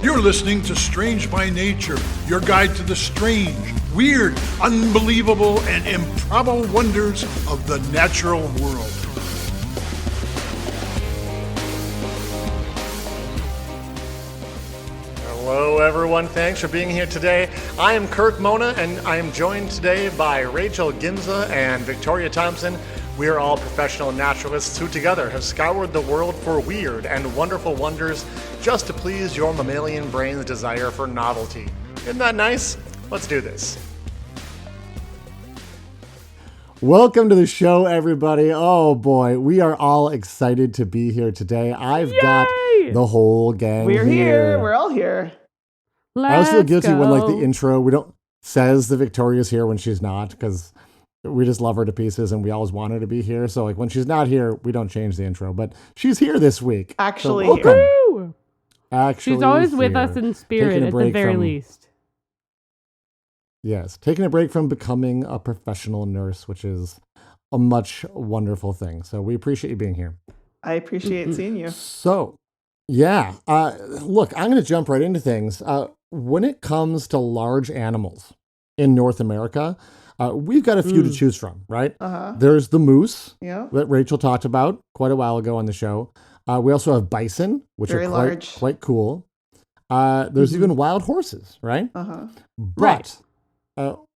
You're listening to Strange by Nature, your guide to the strange, weird, unbelievable, and improbable wonders of the natural world. Hello, everyone. Thanks for being here today. I am Kirk Mona, and I am joined today by Rachel Ginza and Victoria Thompson. We are all professional naturalists who together have scoured the world for weird and wonderful wonders just to please your mammalian brain's desire for novelty. Isn't that nice? Let's do this. Welcome to the show, everybody. Oh boy, we are all excited to be here today. I've got the whole gang We're here. We're all here. I always feel guilty when, like, the intro, we don't says the Victoria's here when she's not, because we just love her to pieces and we always want her to be here. So, like, when she's not here, we don't change the intro. But she's here this week. Actually, so welcome. here. Actually, she's always here. with us in spirit, at the very least. Yes, taking a break from becoming a professional nurse, which is a much wonderful thing. So we appreciate you being here. I appreciate seeing you. So, yeah, look, I'm going to jump right into things. When it comes to large animals in North America, we've got a few to choose from, right? There's the moose that Rachel talked about quite a while ago on the show. We also have bison, which Very are large. quite cool. There's even wild horses, right? But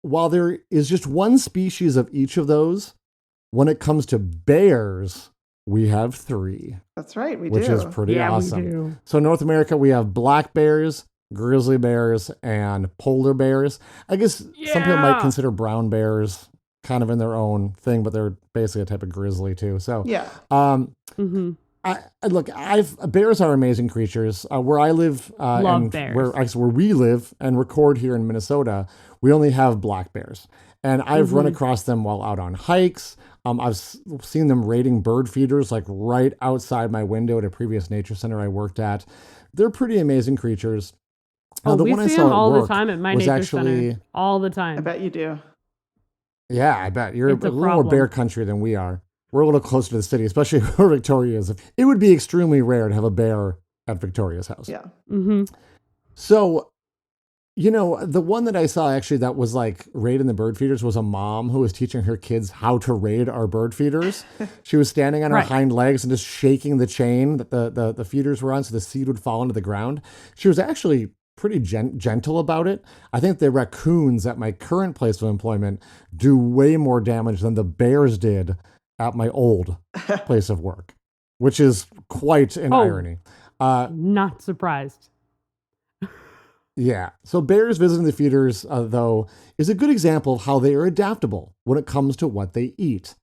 while there is just one species of each of those, when it comes to bears, we have three. That's right, which is pretty awesome. We do. So North America, we have black bears, grizzly bears, and polar bears. I guess some people might consider brown bears kind of in their own thing, but they're basically a type of grizzly too. So bears are amazing creatures. Where I live, Love bears. Where we live and record here in Minnesota, we only have black bears, and I've run across them while out on hikes. I've seen them raiding bird feeders like right outside my window at a previous nature center I worked at. They're pretty amazing creatures. We see them all the time at my nature center. All the time. I bet you do. Yeah, I bet. You're a little more bear country than we are. We're a little closer to the city, especially where Victoria is. It would be extremely rare to have a bear at Victoria's house. Yeah. So, you know, the one that I saw actually that was like raiding the bird feeders was a mom who was teaching her kids how to raid our bird feeders. She was standing on her hind legs and just shaking the chain that the feeders were on so the seed would fall into the ground. She was actually pretty gentle about it. I think the raccoons at my current place of employment do way more damage than the bears did at my old place of work, which is quite an irony. Not surprised. Yeah. So bears visiting the feeders, though, is a good example of how they are adaptable when it comes to what they eat.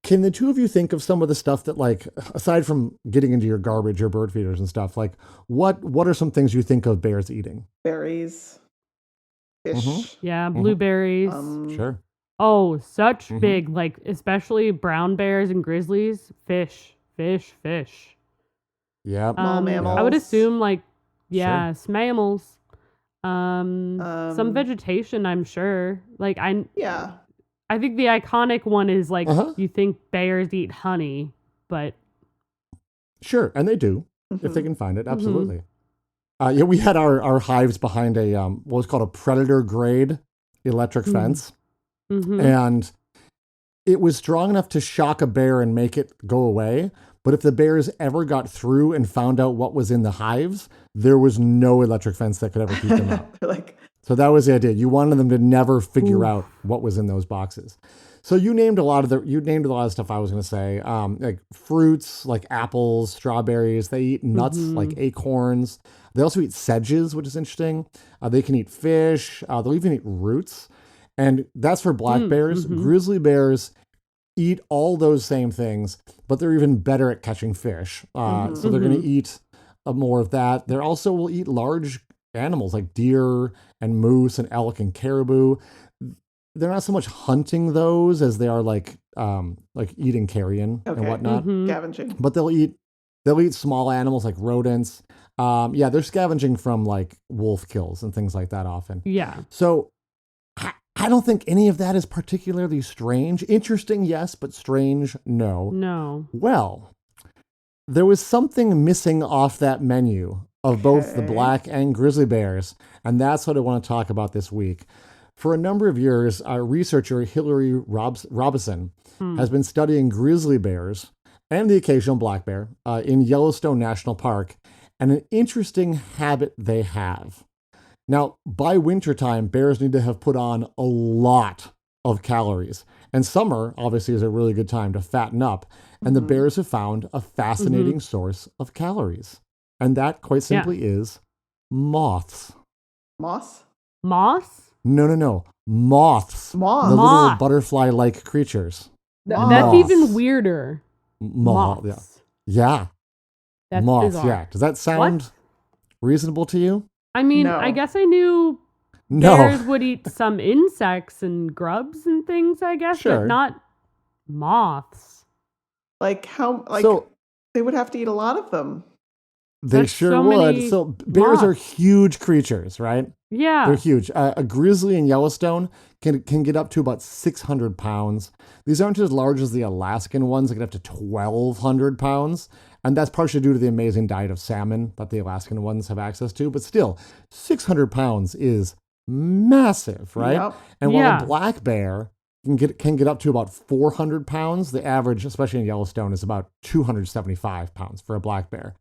Can the two of you think of some of the stuff that, like, aside from getting into your garbage or bird feeders and stuff, like what are some things you think of bears eating? Berries. Fish. Yeah, blueberries. Sure. Oh, such big, like, especially brown bears and grizzlies. Fish. Yeah. Small mammals. I would assume, like, mammals. Some vegetation, I'm sure. Like, I think the iconic one is, like, you think bears eat honey, but... Sure, and they do, if they can find it, absolutely. We had our hives behind a, what was called a predator grade electric fence, and it was strong enough to shock a bear and make it go away, but if the bears ever got through and found out what was in the hives, there was no electric fence that could ever keep them out. So that was the idea. You wanted them to never figure out what was in those boxes. So you named a lot of stuff I was going to say, like fruits, like apples, strawberries. They eat nuts like acorns. They also eat sedges, which is interesting. They can eat fish. They'll even eat roots. And that's for black bears. Grizzly bears eat all those same things, but they're even better at catching fish. So they're going to eat more of that. They also will eat large animals like deer and moose and elk and caribou. They're not so much hunting those as they are like eating carrion and whatnot. Scavenging. But they'll eat small animals like rodents. They're scavenging from like wolf kills and things like that often. Yeah. So I don't think any of that is particularly strange. Interesting, yes, but strange, no. No. Well, there was something missing off that menu of both the black and grizzly bears. And that's what I want to talk about this week. For a number of years, researcher Hillary Robison has been studying grizzly bears and the occasional black bear in Yellowstone National Park, and an interesting habit they have. Now, by wintertime, bears need to have put on a lot of calories. And summer, obviously, is a really good time to fatten up. And the bears have found a fascinating source of calories. And that, quite simply, is moths. Moss? Moss? No. Moths. Moths. The little butterfly-like creatures. That's even weirder. Moths. Yeah. That's moths, bizarre. yeah. Does that sound reasonable to you? I mean, No. I guess I knew bears would eat some insects and grubs and things, I guess, but not moths. Like how? Like So, they would have to eat a lot of them. they There's sure so would. many So bears are moths. huge creatures, right? Yeah. They're huge. A grizzly in Yellowstone can get up to about 600 pounds. These aren't as large as the Alaskan ones. They get up to 1,200 pounds. And that's partially due to the amazing diet of salmon that the Alaskan ones have access to. But still, 600 pounds is massive, right? Yep. And while a black bear can get up to about 400 pounds, the average, especially in Yellowstone, is about 275 pounds for a black bear.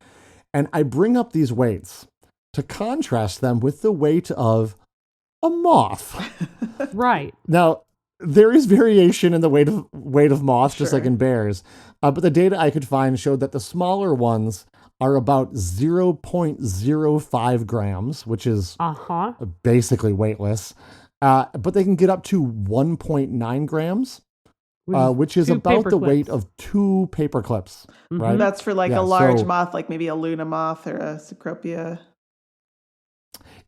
And I bring up these weights to contrast them with the weight of a moth. Right. Now, there is variation in the weight of moths, just like in bears. But the data I could find showed that the smaller ones are about 0.05 grams, which is basically weightless. But they can get up to 1.9 grams, which is about the weight of 2 paper clips. Right? That's for like a large moth, like maybe a Luna moth or a Cecropia.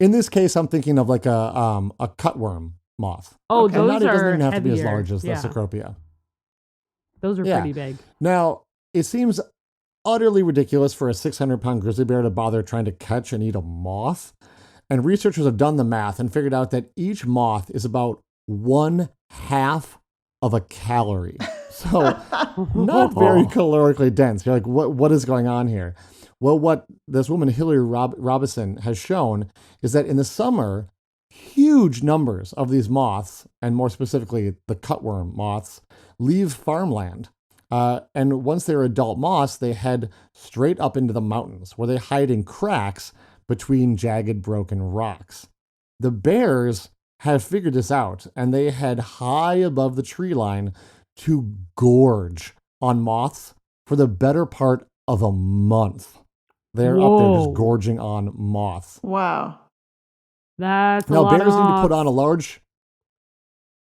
In this case, I'm thinking of like a cutworm moth. Oh, those it doesn't are even have heavier. to be as large as the Cecropia. Those are pretty big. Now, it seems utterly ridiculous for a 600-pound grizzly bear to bother trying to catch and eat a moth. And researchers have done the math and figured out that each moth is about 1/2 of a calorie. So not very calorically dense. You're like, what is going on here? Well, what this woman, Hillary Robison, has shown is that in the summer, huge numbers of these moths, and more specifically the cutworm moths, leave farmland. And once they're adult moths, they head straight up into the mountains where they hide in cracks between jagged, broken rocks. The bears have figured this out, and they head high above the tree line to gorge on moths for the better part of a month. They're up there just gorging on moths. Wow. That's now, a lot bears of need to put moths. on a large...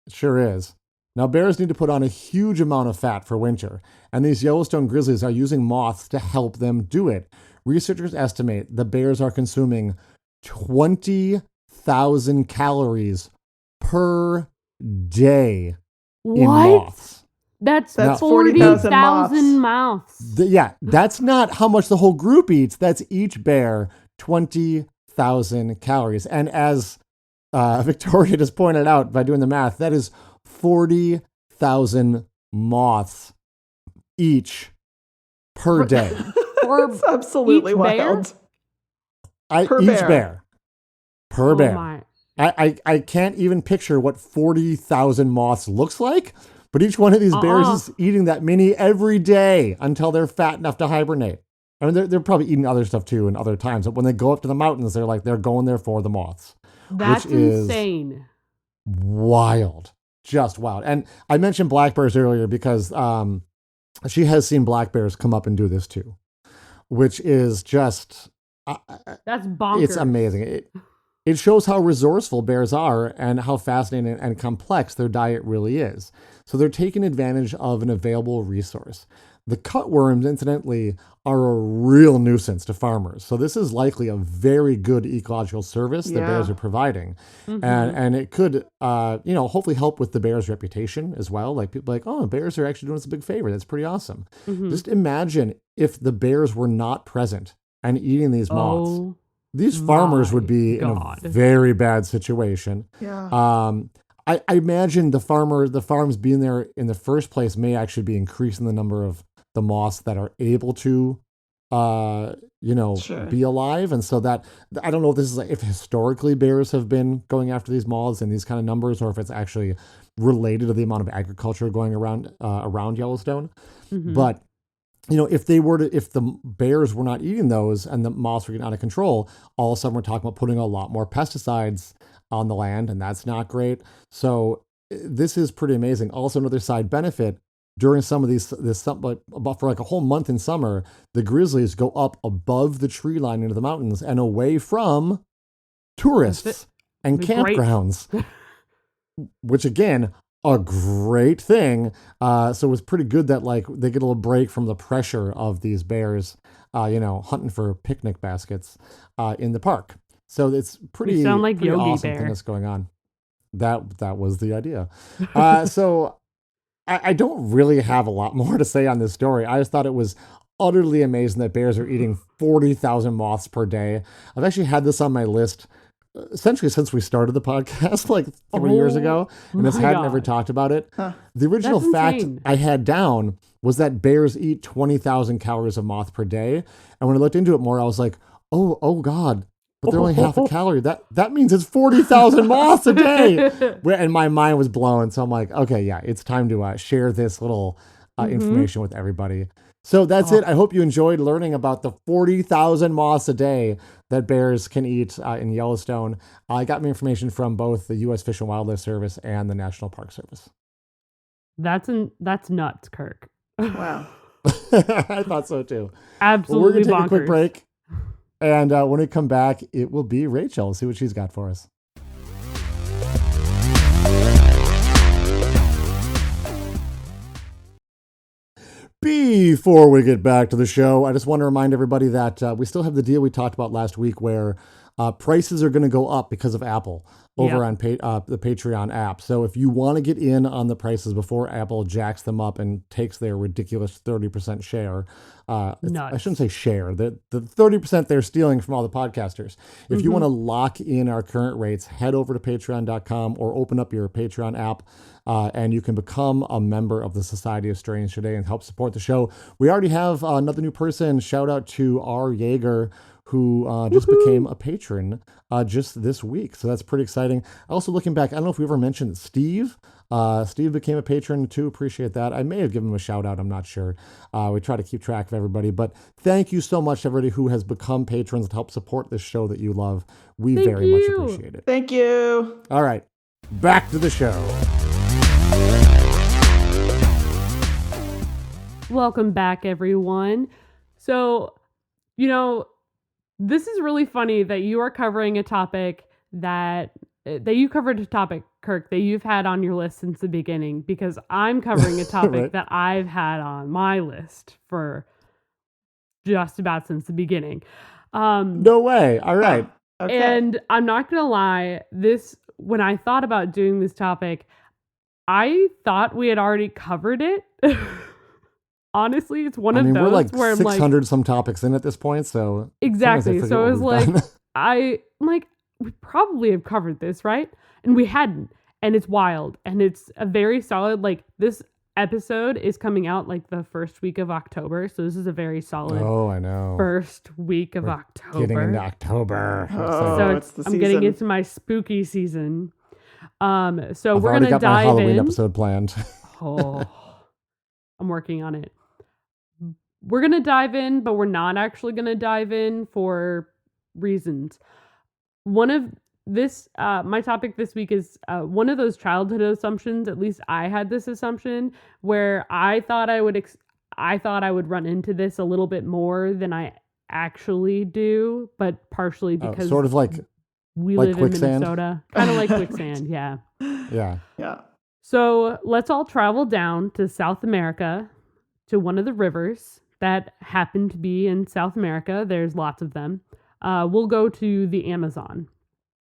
It sure is. Now, bears need to put on a huge amount of fat for winter, and these Yellowstone grizzlies are using moths to help them do it. Researchers estimate the bears are consuming 20,000 calories per day in moths. That's 40,000 40,000 moths. That's not how much the whole group eats. That's each bear, 20,000 calories. And as Victoria just pointed out by doing the math, that is 40,000 moths each per day. It's absolutely each wild. Per bear. My. I can't even picture what 40,000 moths looks like, but each one of these bears is eating that many every day until they're fat enough to hibernate. I mean, they're probably eating other stuff too in other times, but when they go up to the mountains, they're going there for the moths. That's which is insane. Wild. Just wild. And I mentioned black bears earlier because she has seen black bears come up and do this too, which is just... That's bonkers. It's amazing. It shows how resourceful bears are and how fascinating and complex their diet really is. So they're taking advantage of an available resource. The cutworms, incidentally, are a real nuisance to farmers. So this is likely a very good ecological service that bears are providing. Mm-hmm. And it could, hopefully help with the bear's reputation as well. Like people are like, oh, bears are actually doing us a big favor. That's pretty awesome. Mm-hmm. Just imagine if the bears were not present and eating these moths. These farmers would be in a very bad situation. Yeah. I imagine the farms being there in the first place may actually be increasing the number of the moths that are able to be alive. And so that, I don't know if this is if historically bears have been going after these moths in these kind of numbers, or if it's actually related to the amount of agriculture going around Yellowstone. But if the bears were not eating those and the moths were getting out of control, all of a sudden we're talking about putting a lot more pesticides on the land, and that's not great. So this is pretty amazing. Also, another side benefit, during some of about for like a whole month in summer, the grizzlies go up above the tree line into the mountains and away from tourists and campgrounds, which again, a great thing. So it was pretty good that like they get a little break from the pressure of these bears, hunting for picnic baskets in the park. So it's pretty, you sound like pretty Yogi awesome Bear. thing that's going on. That was the idea. So I don't really have a lot more to say on this story. I just thought it was utterly amazing that bears are eating 40,000 moths per day. I've actually had this on my list essentially since we started the podcast like 3 years ago, and just hadn't ever talked about it. The original fact I had down was that bears eat 20,000 calories of moth per day. And when I looked into it more, I was like, oh God, but they're only half a calorie. That means it's 40,000 moths a day. And my mind was blown. So I'm like, okay, yeah, it's time to share this little information with everybody. So that's it. I hope you enjoyed learning about the 40,000 moths a day that bears can eat in Yellowstone. I got my information from both the U.S. Fish and Wildlife Service and the National Park Service. That's nuts, Kirk. Wow. I thought so too. Absolutely. Well, we're going to take bonkers. a quick break. And when we come back, it will be Rachel. See what she's got for us. Before we get back to the show, I just want to remind everybody that we still have the deal we talked about last week where prices are going to go up because of Apple over on the Patreon app. So if you want to get in on the prices before Apple jacks them up and takes their ridiculous 30% share, I shouldn't say share, the 30% they're stealing from all the podcasters. If you want to lock in our current rates, head over to patreon.com or open up your Patreon app. And you can become a member of the Society of Strange today and help support the show. We already have another new person. Shout out to R. Yeager, who just became a patron just this week. So that's pretty exciting. Also looking back, I don't know if we ever mentioned Steve. Steve became a patron too. Appreciate that. I may have given him a shout out. I'm not sure. We try to keep track of everybody. But thank you so much to everybody who has become patrons to help support this show that you love. We very much appreciate it. Thank you. All right. Back to the show. Welcome back, everyone. So, this is really funny that you are covering a topic that you covered a topic, Kirk, that you've had on your list since the beginning, because I'm covering a topic Right. that I've had on my list for just about since the beginning. No way. All right. Okay. And I'm not going to lie, when I thought about doing this topic, I thought we had already covered it. Honestly, it's one of those we're like where I'm 600 some topics in at this point, so exactly. So it was like, done. we probably have covered this, right? And we hadn't. And it's wild. And it's a very solid, this episode is coming out the first week of October. So this is a very solid I know. first week of October. Getting into October. So it's the I'm getting season. into my spooky season. So I've we're already going to got my dive Halloween in. episode planned. Oh, I'm working on it. We're going to dive in, but we're not actually going to dive in for reasons. One of this, my topic this week is one of those childhood assumptions. At least I had this assumption where I thought I would run into this a little bit more than I actually do, but partially because sort of like we like live quicksand? in Minnesota. Kind of like quicksand, yeah. Yeah. Yeah. So let's all travel down to South America to one of the rivers that happen to be in South America. There's lots of them. We'll go to the Amazon.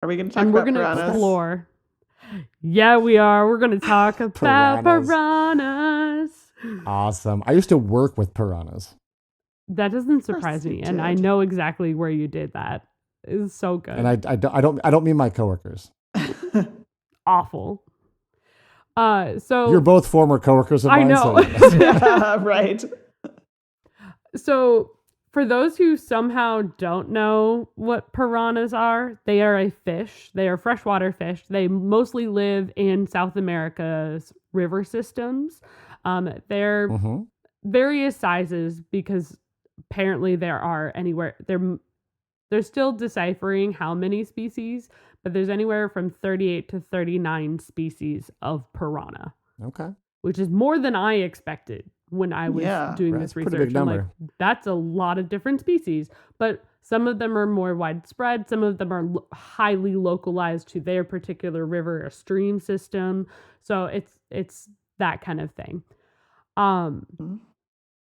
Are we going to talk And we're about going to piranhas? explore. Yeah, we are. We're going to talk about piranhas. Awesome. I used to work with piranhas. That doesn't surprise me. And I know exactly where you did that. It's so good. And I don't mean my coworkers. Awful. So You're both former coworkers of I mine. know. So Right. So For those who somehow don't know what piranhas are, they are a fish. They are freshwater fish. They mostly live in South America's river systems. They're various sizes because apparently there are anywhere. They're still deciphering how many species, but there's anywhere from 38 to 39 species of piranha. Okay. Which is more than I expected when I was doing this research. Pretty big number. I'm like, that's a lot of different species, but some of them are more widespread. Some of them are highly localized to their particular river or stream system. So it's that kind of thing.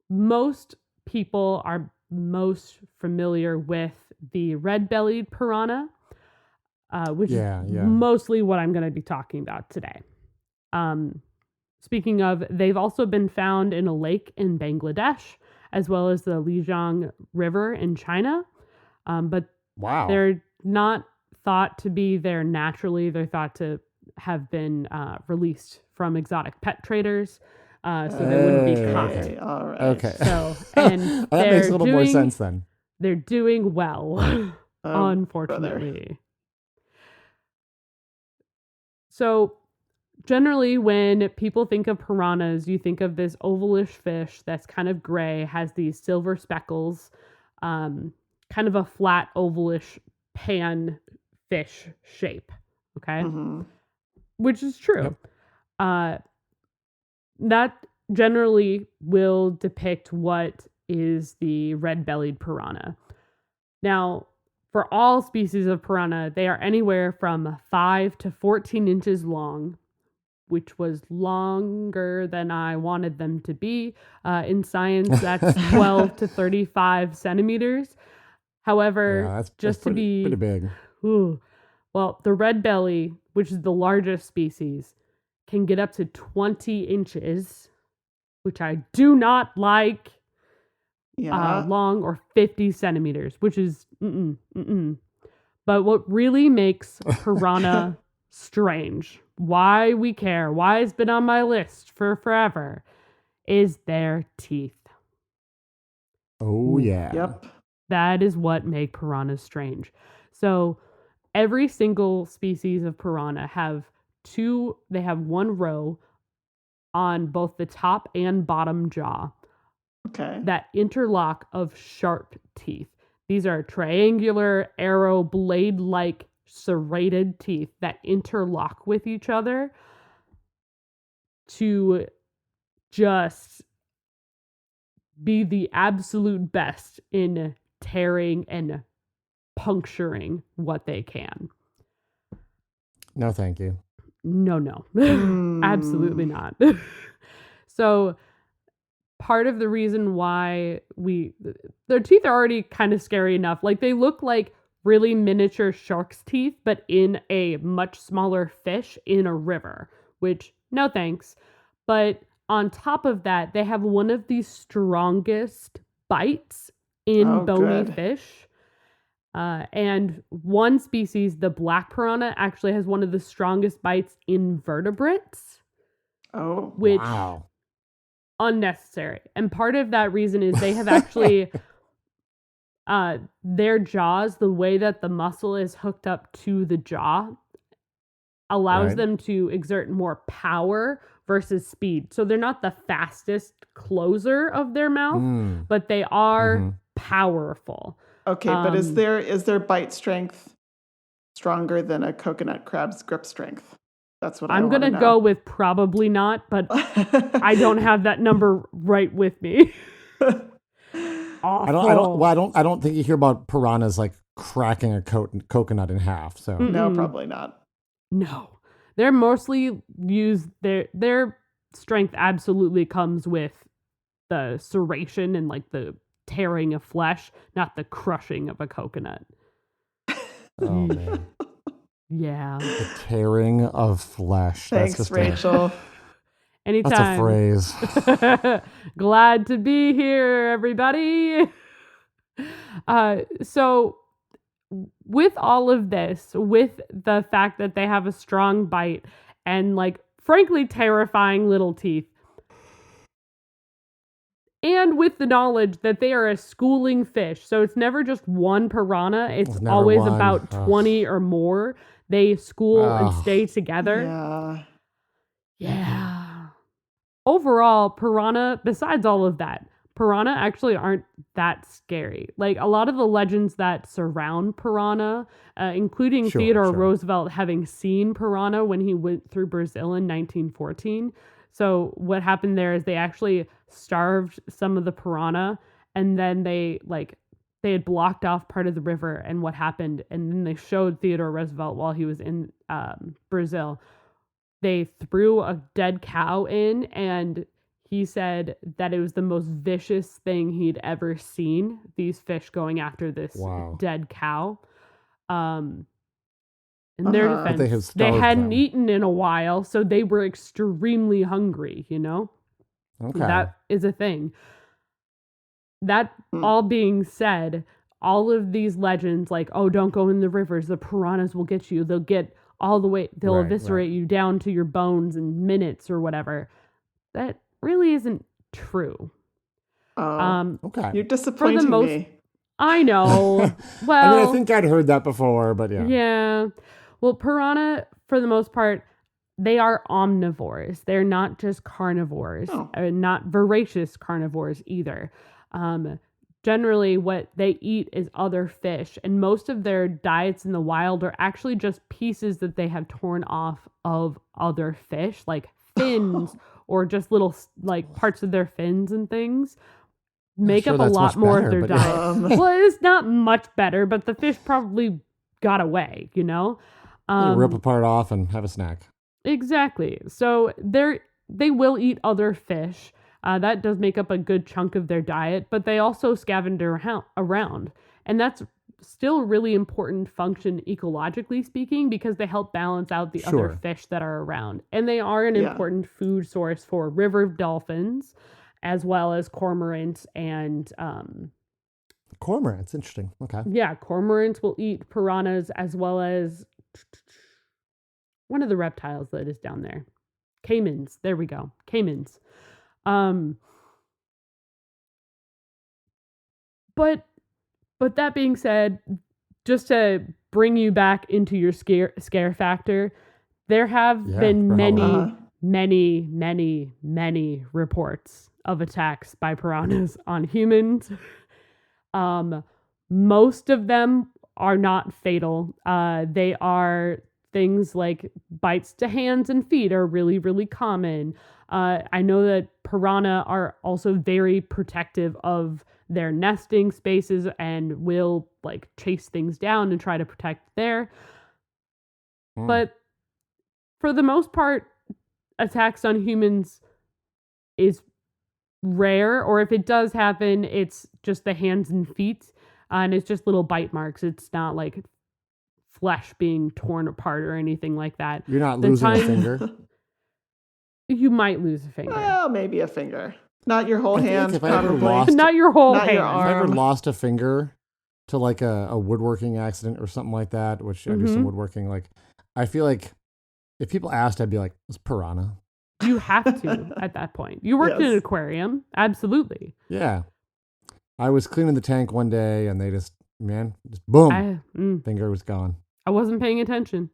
Most people are most familiar with the red-bellied piranha, which is mostly what I'm going to be talking about today. Speaking of, they've also been found in a lake in Bangladesh, as well as the Lijiang River in China. But they're not thought to be there naturally. They're thought to have been released from exotic pet traders, so they wouldn't be caught. Okay, all right. Okay. So, and that makes a little more sense then. They're doing well, unfortunately. Brother. So, generally, when people think of piranhas, you think of this ovalish fish that's kind of gray, has these silver speckles, kind of a flat ovalish pan fish shape. Okay, which is true. Yep. That generally will depict what is the red-bellied piranha. Now, for all species of piranha, they are anywhere from 5 to 14 inches long, which was longer than I wanted them to be. In science, that's 12 to 35 centimeters. However, that's just pretty big. Well, the red belly, which is the largest species, can get up to 20 inches, which I do not like, long, or 50 centimeters, which is But what really makes piranha strange, why we care, why it's been on my list for forever, is their teeth. Oh, yeah. Yep. That is what make piranhas strange. So every single species of piranha they have one row on both the top and bottom jaw. Okay. That interlock of sharp teeth. These are triangular, arrow, blade-like serrated teeth that interlock with each other to just be the absolute best in tearing and puncturing what they can. No, thank you. No. Absolutely not. So part of the reason why their teeth are already kind of scary enough. Like, they look like really miniature shark's teeth, but in a much smaller fish in a river, which no thanks. But on top of that, they have one of the strongest bites in bony fish. And one species, the black piranha, actually has one of the strongest bites in vertebrates. Oh, which wow. Unnecessary. And part of that reason is they have actually their jaws, the way that the muscle is hooked up to the jaw, allows them to exert more power versus speed. So they're not the fastest closer of their mouth, but they are powerful. Okay, but is their bite strength stronger than a coconut crab's grip strength? That's what I'm going to go with probably not, but I don't have that number right with me. I don't think you hear about piranhas like cracking a coconut in half. So no, probably not. No, they're mostly used. Their strength absolutely comes with the serration and like the tearing of flesh, not the crushing of a coconut. Oh man. Yeah. The tearing of flesh. Thanks, that's just Rachel. Anytime. That's a phrase. Glad to be here, everybody. So with all of this, with the fact that they have a strong bite and like frankly terrifying little teeth, And with the knowledge that they are a schooling fish. So it's never just one piranha. It's always one. about 20 or more. They school and stay together. Yeah. Overall, piranha, besides all of that, piranha actually aren't that scary. Like a lot of the legends that surround piranha, including Theodore Roosevelt having seen piranha when he went through Brazil in 1914. So what happened there is they actually starved some of the piranha, and then they had blocked off part of the river, and what happened, and then they showed Theodore Roosevelt while he was in Brazil. They threw a dead cow in, and he said that it was the most vicious thing he'd ever seen, these fish going after this dead cow. In their defense, they hadn't eaten in a while, so they were extremely hungry, you know? Okay. That is a thing. That all being said, all of these legends, like, oh, don't go in the rivers, the piranhas will get you. They'll get all the way, they'll eviscerate you down to your bones in minutes or whatever. That really isn't true. Okay. You're disappointing me. I know. Well, I mean, I think I'd heard that before, but yeah. Yeah. Well, piranha, for the most part, they are omnivores. They're not just carnivores, not voracious carnivores either. Generally, what they eat is other fish, and most of their diets in the wild are actually just pieces that they have torn off of other fish, like fins or just little like parts of their fins and things. Make up a lot more of their diet. Well, it's not much better, but the fish probably got away, you know? You rip a part off and have a snack. Exactly. So they will eat other fish. That does make up a good chunk of their diet, but they also scavenge around. And that's still a really important function ecologically speaking, because they help balance out the other fish that are around. And they are an important food source for river dolphins, as well as cormorants and... Cormorants, interesting. Okay. Yeah, cormorants will eat piranhas, as well as one of the reptiles that is down there. Caimans. There we go. Caimans. But that being said, just to bring you back into your scare factor, there have been many reports of attacks by piranhas on humans. Most of them are not fatal. They are things like bites to hands and feet are really, really common. I know that piranha are also very protective of their nesting spaces and will like chase things down and try to protect there. But for the most part, attacks on humans is rare, or if it does happen, it's just the hands and feet, and it's just little bite marks. It's not like flesh being torn apart or anything like that. You're not losing a finger. You might lose a finger. Well, maybe a finger. Not your whole hand, probably. Not your whole hand. Your arm. If I ever lost a finger to like a woodworking accident or something like that, which I do some woodworking, like I feel like if people asked, I'd be like, it's piranha. You have to at that point. You worked in an aquarium. Absolutely. Yeah. I was cleaning the tank one day and they just boom, finger was gone. I wasn't paying attention.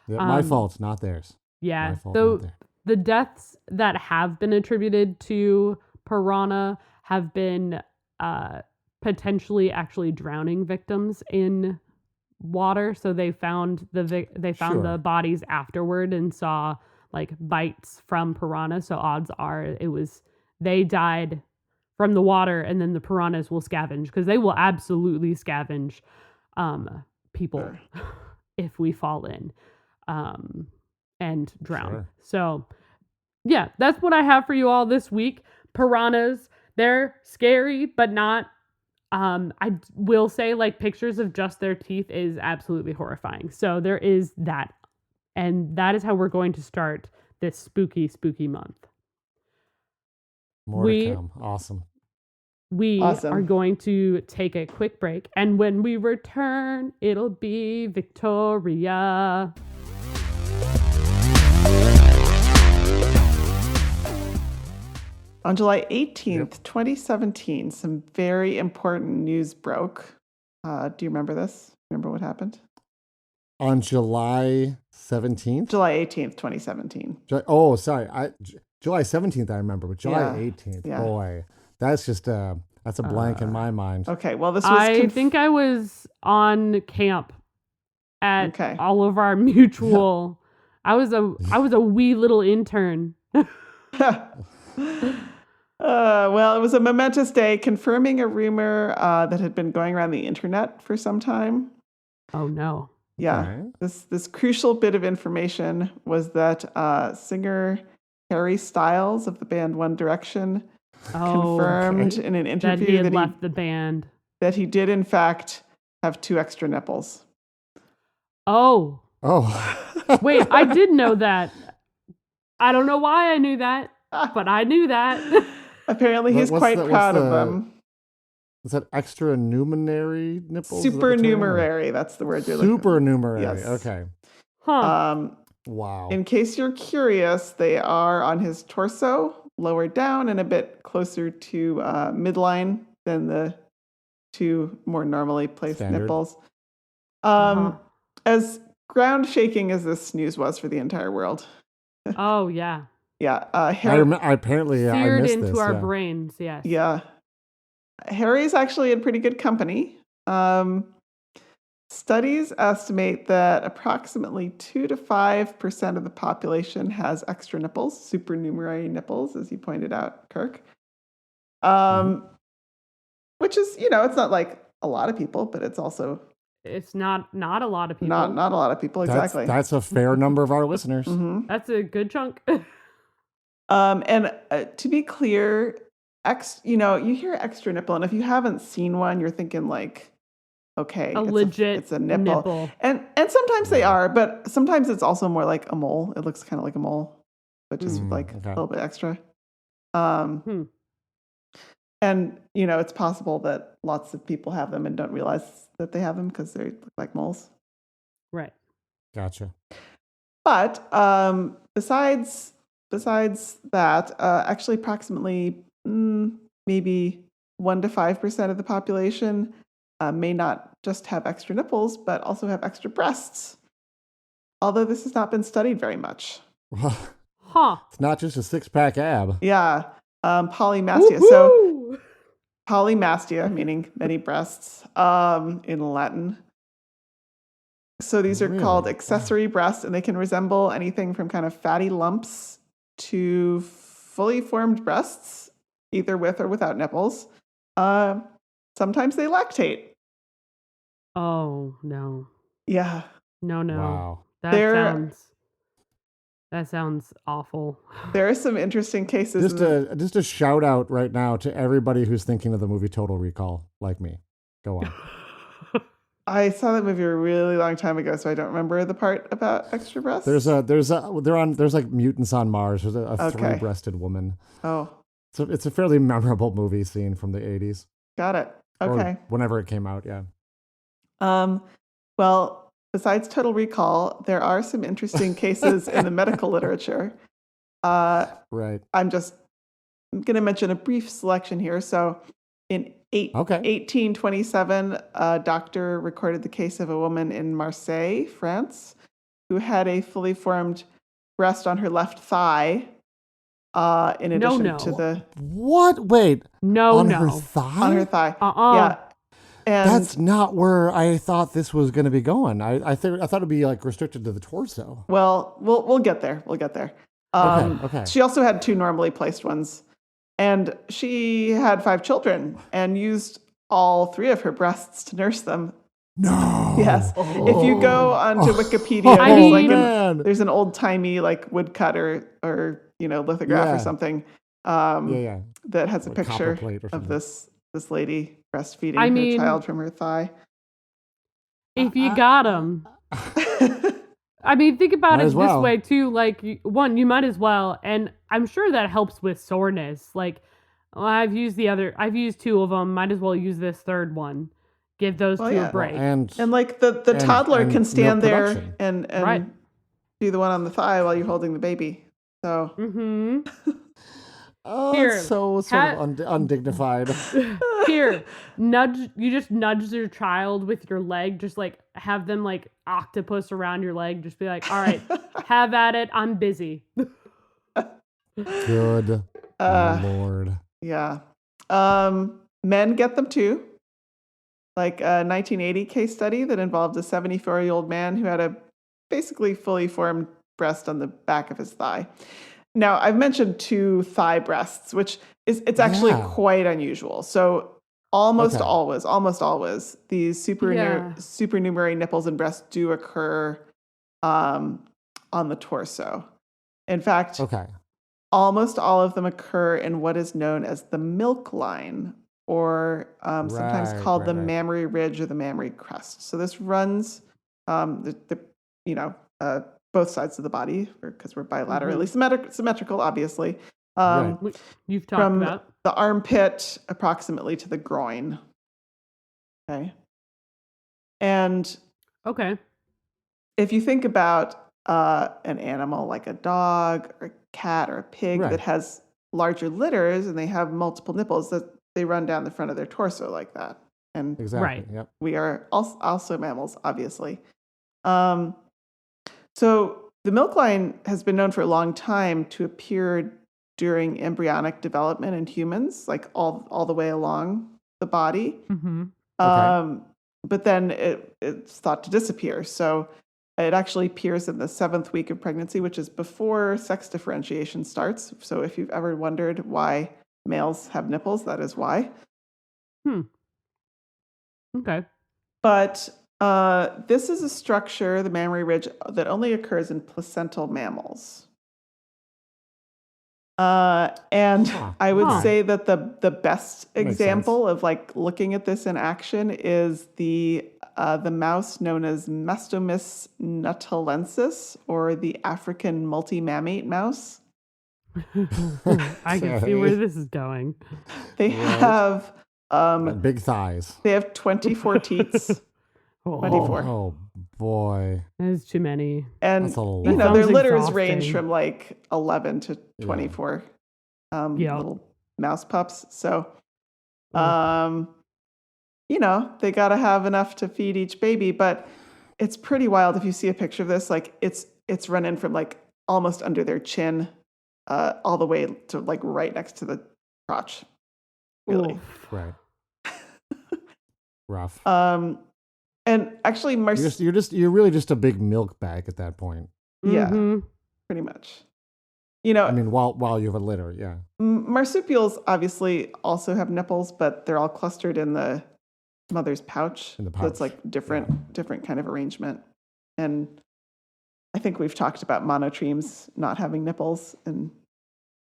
Yeah, my fault, not theirs. Yeah. The deaths that have been attributed to piranha have been potentially actually drowning victims in water. So they found the bodies afterward and saw like bites from piranha. So odds are they died from the water, and then the piranhas will scavenge, because they will absolutely scavenge people if we fall in and drown. Sure. So yeah, that's what I have for you all this week. Piranhas, they're scary, but not, I will say, like, pictures of just their teeth is absolutely horrifying. So there is that. And that is how we're going to start this spooky, spooky month. More to come. Awesome. We are going to take a quick break. And when we return, it'll be Victoria. On July 18th, 2017, some very important news broke. Do you remember this? Remember what happened? On July 17th? July 18th, 2017. July 17th, I remember, but July 18th, boy, that's just that's a blank in my mind. Okay, well, this was... I think I was on camp at all of our mutual... I was a wee little intern. Well, it was a momentous day confirming a rumor that had been going around the internet for some time. Oh, no. Yeah. Okay. This crucial bit of information was that singer Harry Styles of the band One Direction confirmed in an interview that he had left the band. That he did, in fact, have 2 extra nipples. Oh. Wait, I did know that. I don't know why I knew that, but I knew that. Apparently, he's quite proud of them. Is that extranumerary nipples? Supernumerary. That's the word you're looking for. Supernumerary. Yes. Okay. Huh. Wow. In case you're curious, they are on his torso, lower down and a bit closer to midline than the 2 more normally placed nipples. As ground shaking as this news was for the entire world. Oh, yeah. Yeah. Apparently, I seared missed into this, our brains, yes. Yeah. Harry's actually in pretty good company. Studies estimate that approximately 2 to 5% of the population has extra nipples, supernumerary nipples, as you pointed out, Kirk. Which is, it's not like a lot of people, but it's also... It's not a lot of people. Not a lot of people, exactly. That's a fair number of our listeners. Mm-hmm. That's a good chunk. And to be clear, you hear extra nipple, and if you haven't seen one, you're thinking like, okay, it's a nipple. And sometimes they are, but sometimes it's also more like a mole. It looks kind of like a mole, but just a little bit extra. And, it's possible that lots of people have them and don't realize that they have them because they look like moles. Right. Gotcha. But besides that, actually approximately maybe 1 to 5% of the population may not just have extra nipples, but also have extra breasts. Although this has not been studied very much. Huh. It's not just a 6-pack ab. Yeah. Polymastia. Woo-hoo! So polymastia, meaning many breasts, in Latin. So these are called accessory breasts, and they can resemble anything from kind of fatty lumps to fully formed breasts, either with or without nipples. Sometimes they lactate. Oh, no. Yeah. No. Wow. That sounds awful. There are some interesting cases. Just a shout out right now to everybody who's thinking of the movie Total Recall, like me. Go on. I saw that movie a really long time ago, so I don't remember the part about extra breasts. There's like mutants on Mars. There's a 3-breasted woman. Oh. So it's a fairly memorable movie scene from the 80s. Got it. Okay. Or whenever it came out, yeah. Well, besides Total Recall, there are some interesting cases in the medical literature. Right. I'm just going to mention a brief selection here. So in 1827, a doctor recorded the case of a woman in Marseille, France, who had a fully formed breast on her left thigh. In addition to the... What? Wait. On her thigh? On her thigh. Yeah. And that's not where I thought this was going to be going. I thought it'd be like restricted to the torso. Well, we'll get there. We'll get there. Okay. She also had 2 normally placed ones, and she had 5 children and used all 3 of her breasts to nurse them. No. Yes. Oh. If you go onto Wikipedia, there's an old timey like woodcut or lithograph or something. That has a picture of this lady breastfeeding her child from her thigh. If you got them. I mean, think about it this way too. Like, one, you might as well, and I'm sure that helps with soreness. Like, I've used 2 of them. Might as well use this 3rd one. Give those 2 a break. And like the toddler can stand there and do the one on the thigh while you're holding the baby. So. Mm-hmm. Oh, Here, it's so sort of undignified. Here, you just nudge your child with your leg, just like have them like octopus around your leg, just be like, all right, have at it, I'm busy. Good Lord. Yeah. Men get them too. Like a 1980 case study that involved a 74-year-old man who had a basically fully formed breast on the back of his thigh. Now, I've mentioned 2 thigh breasts, which it's actually quite unusual. So almost always, these supernumerary nipples and breasts do occur on the torso. In fact, almost all of them occur in what is known as the milk line, or sometimes called the mammary ridge or the mammary crest. So this runs both sides of the body, because we're bilaterally symmetrical, obviously. You've talked from about the armpit approximately to the groin. Okay. And if you think about an animal like a dog or a cat or a pig that has larger litters and they have multiple nipples, that they run down the front of their torso like that. And we are also mammals, obviously. So the milk line has been known for a long time to appear during embryonic development in humans, like all the way along the body. But then it's thought to disappear. So it actually appears in the 7th week of pregnancy, which is before sex differentiation starts. So if you've ever wondered why males have nipples, that is why. Okay. But this is a structure, the mammary ridge, that only occurs in placental mammals. And I would say that the best example of like looking at this in action is the mouse known as Mastomys nutalensis, or the African multi-mammate mouse. I can see where this is going. They have big thighs. They have 24 teats. 24. Oh boy, that is too many. And their litters range from like 11 to 24 little mouse pups. So, they got to have enough to feed each baby. But it's pretty wild if you see a picture of this. Like it's running from like almost under their chin, all the way to like right next to the crotch. Really, rough. And actually, you're really just a big milk bag at that point. Yeah, pretty much. I mean, while you have a litter, marsupials obviously also have nipples, but they're all clustered in the mother's pouch. So it's like different kind of arrangement. And I think we've talked about monotremes not having nipples, and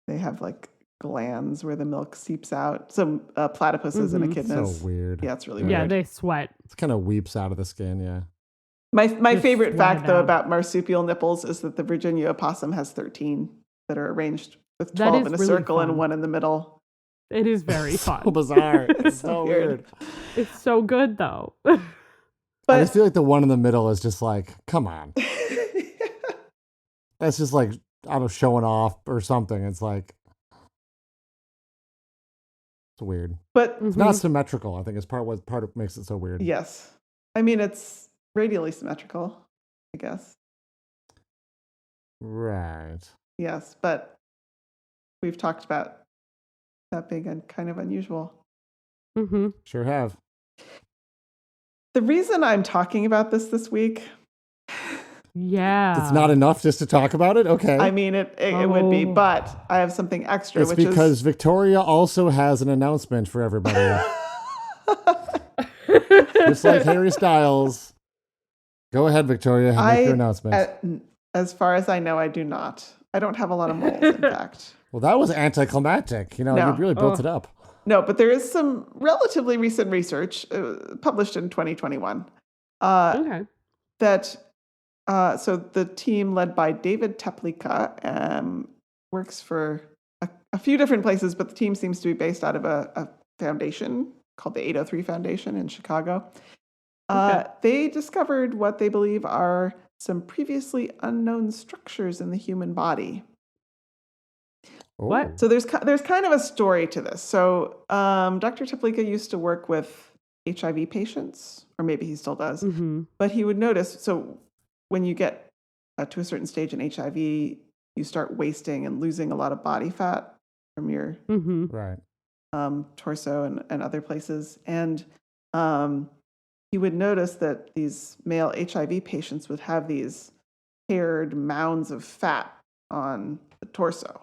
they have like glands where the milk seeps out. Some platypuses and echidnas. So weird. Yeah, it's really weird. Yeah, they sweat. It kind of weeps out of the skin. Yeah. My favorite fact though about marsupial nipples is that the Virginia opossum has 13 that are arranged with 12 in a circle and 1 in the middle. It is very fun. So bizarre. It's so weird. It's so good though. But I just feel like the one in the middle is just like, come on. That's just like, I don't know, showing off or something. It's like, it's weird. But it's not symmetrical. I think it's part of what makes it so weird. Yes. I mean, it's radially symmetrical, I guess. Right. Yes, but we've talked about that being kind of unusual. Sure have. The reason I'm talking about this week... It's not enough just to talk about it? Okay. I mean, it would be, but I have something extra, it's because Victoria also has an announcement for everybody. Just like Harry Styles. Go ahead, Victoria, make your announcement. As far as I know, I do not. I don't have a lot of moles, in fact. Well, that was anticlimactic. You really built it up. No, but there is some relatively recent research published in 2021 that... so the team led by David Teplika works for a few different places, but the team seems to be based out of a foundation called the 803 Foundation in Chicago. They discovered what they believe are some previously unknown structures in the human body. What? So there's kind of a story to this. So Dr. Teplika used to work with HIV patients, or maybe he still does, but he would notice, so when you get to a certain stage in HIV, you start wasting and losing a lot of body fat from your right. torso and other places. And he would notice that these male HIV patients would have these haired mounds of fat on the torso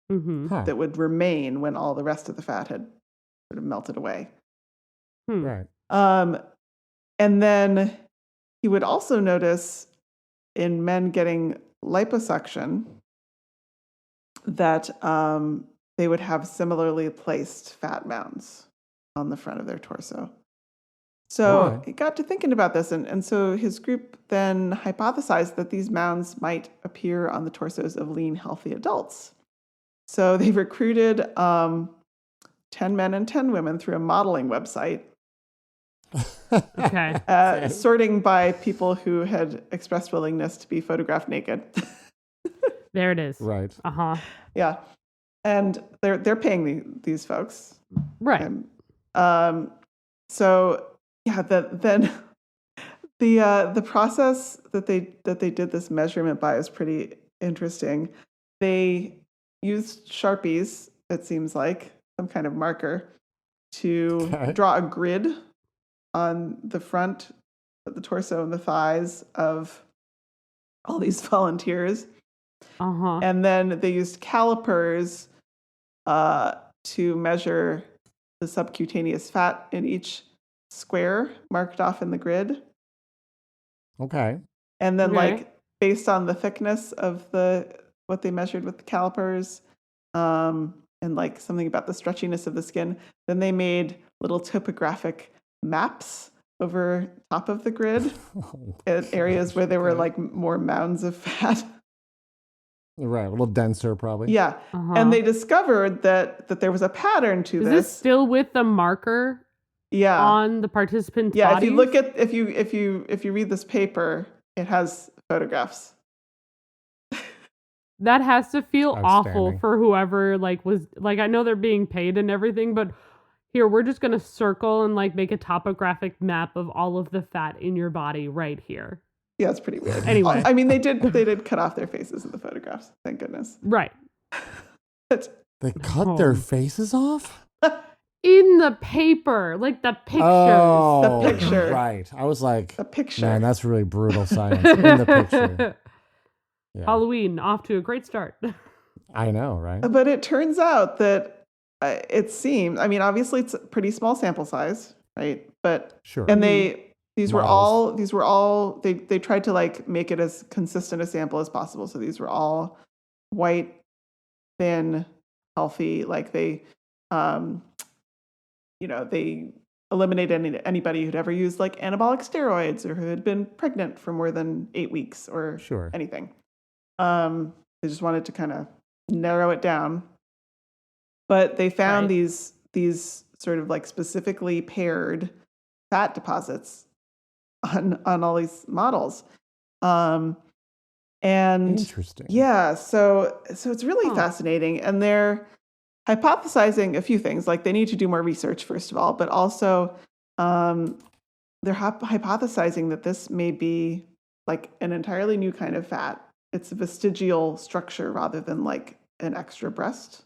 that would remain when all the rest of the fat had sort of melted away. Right. And then he would also notice in men getting liposuction that they would have similarly placed fat mounds on the front of their torso. So he got to thinking about this, and so his group then hypothesized that these mounds might appear on the torsos of lean, healthy adults. So they recruited 10 men and 10 women through a modeling website. Okay. Sorting by people who had expressed willingness to be photographed naked. There it is. Right. Yeah. And they're paying these folks. Right. So yeah, then the process that they did this measurement by is pretty interesting. They used Sharpies, it seems like, some kind of marker, to draw a grid on the front of the torso and the thighs of all these volunteers. And then they used calipers to measure the subcutaneous fat in each square marked off in the grid. Okay. And then like based on the thickness of what they measured with the calipers, and like something about the stretchiness of the skin, then they made little topographic maps over top of the grid at areas where there were like more mounds of fat. Right, a little denser probably. Yeah. And they discovered that there was a pattern to this. Is this still with the marker on the participants' bodies? If you look at if you read this paper, it has photographs. That has to feel awful for whoever was I know they're being paid and everything, but here we're just gonna circle and make a topographic map of all of the fat in your body right here. Yeah, it's pretty weird. Anyway, I mean they did cut off their faces in the photographs. Thank goodness. Right. They cut their faces off? In the paper, the pictures. Oh, the picture. Right. I was like, the picture. Man, that's really brutal science. In the picture. Yeah. Halloween, off to a great start. I know, right? But it turns out that it seemed, I mean, obviously it's a pretty small sample size, right? But sure. And these were all they tried to make it as consistent a sample as possible. So these were all white, thin, healthy. They they eliminated anybody who'd ever used anabolic steroids or who had been pregnant for more than 8 weeks or anything. They just wanted to kind of narrow it down. But they found these sort of specifically paired fat deposits on all these models. And interesting. Yeah, so it's really fascinating. And they're hypothesizing a few things. They need to do more research, first of all, but also they're hypothesizing that this may be an entirely new kind of fat. It's a vestigial structure rather than an extra breast.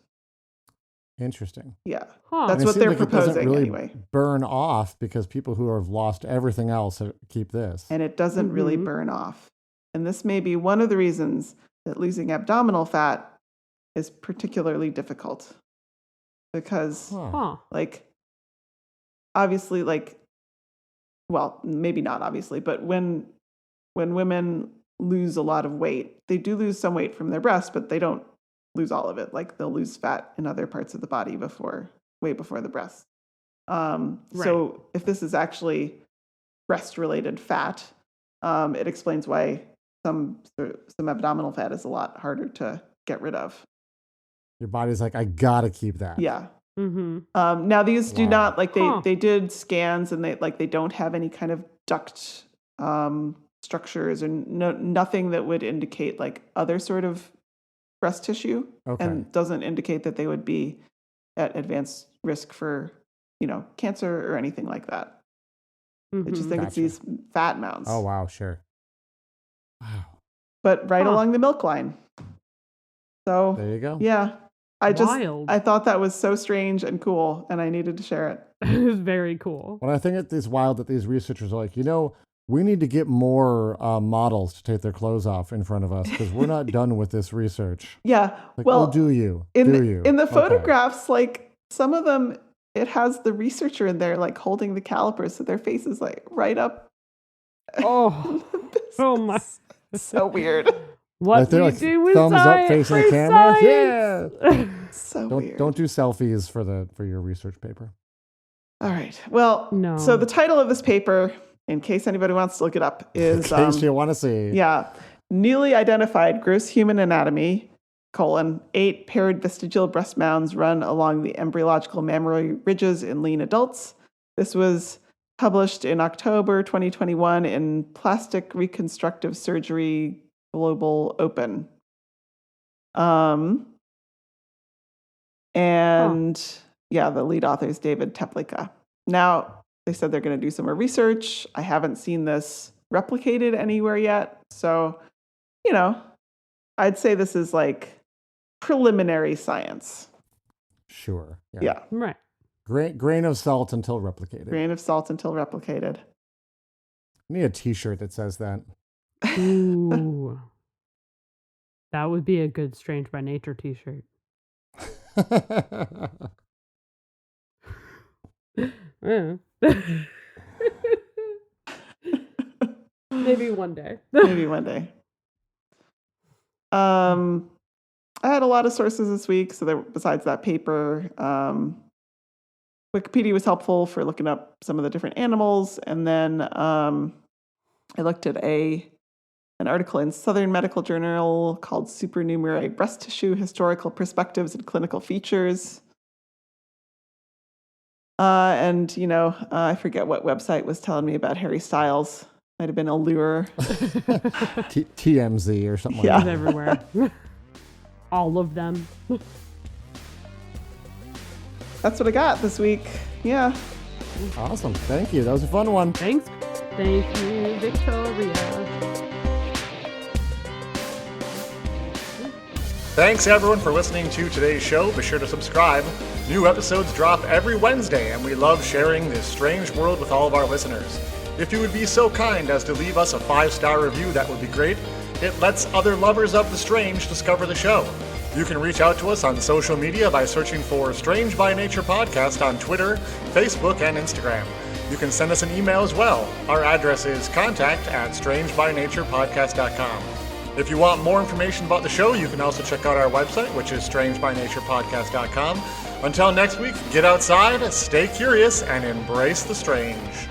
Interesting. Yeah, that's what they're proposing it doesn't really anyway. Burn off because people who have lost everything else keep this. And it doesn't really burn off. And this may be one of the reasons that losing abdominal fat is particularly difficult. Because, obviously, well, maybe not obviously, but when women lose a lot of weight, they do lose some weight from their breast, but they don't lose all of it. They'll lose fat in other parts of the body way before the breast. So if this is actually breast-related fat, it explains why some abdominal fat is a lot harder to get rid of. Your body's I gotta keep that. Yeah. Now these do not they did scans and they don't have any kind of duct structures or nothing that would indicate other sort of breast tissue and doesn't indicate that they would be at advanced risk for, cancer or anything like that. I just think it's these fat mounds. Oh, wow. Sure. Wow. But along the milk line. So there you go. Yeah. I thought that was so strange and cool, and I needed to share it. It was very cool. Well, I think it is wild that these researchers are like, we need to get more models to take their clothes off in front of us because we're not done with this research. Yeah. Like, well, do you? In the photographs, like some of them, it has the researcher in there, like holding the calipers, so their face is like right up. Oh, oh my! So weird. What do we do with thumbs science, up facing the for camera? science. Yeah. So weird. Don't do selfies for your research paper. All right. Well, so the title of this paper, in case anybody wants to look it up, is in case you want to see. Yeah. Newly identified gross human anatomy, 8 paired vestigial breast mounds run along the embryological mammary ridges in lean adults. This was published in October 2021 in Plastic Reconstructive Surgery Global Open. The lead author is David Teplica. Now, they said they're going to do some more research. I haven't seen this replicated anywhere yet. So, I'd say this is like preliminary science. Sure. Yeah. Right. Grain of salt until replicated. Grain of salt until replicated. I need a t-shirt that says that. Ooh. That would be a good Strange by Nature t-shirt. Maybe one day. Maybe one day. I had a lot of sources this week. So besides that paper, Wikipedia was helpful for looking up some of the different animals. And then I looked at an article in Southern Medical Journal called Supernumerary Breast Tissue, Historical Perspectives and Clinical Features. I forget what website was telling me about Harry Styles. Might have been Allure. TMZ or something like that. Everywhere. All of them. That's what I got this week. Yeah. Awesome. Thank you. That was a fun one. Thanks. Thank you, Victoria. Thanks, everyone, for listening to today's show. Be sure to subscribe. New episodes drop every Wednesday, and we love sharing this strange world with all of our listeners. If you would be so kind as to leave us a 5-star review, that would be great. It lets other lovers of the strange discover the show. You can reach out to us on social media by searching for Strange by Nature Podcast on Twitter, Facebook, and Instagram. You can send us an email as well. Our address is contact@strangebynaturepodcast.com. If you want more information about the show, you can also check out our website, which is strangebynaturepodcast.com. Until next week, get outside, stay curious, and embrace the strange.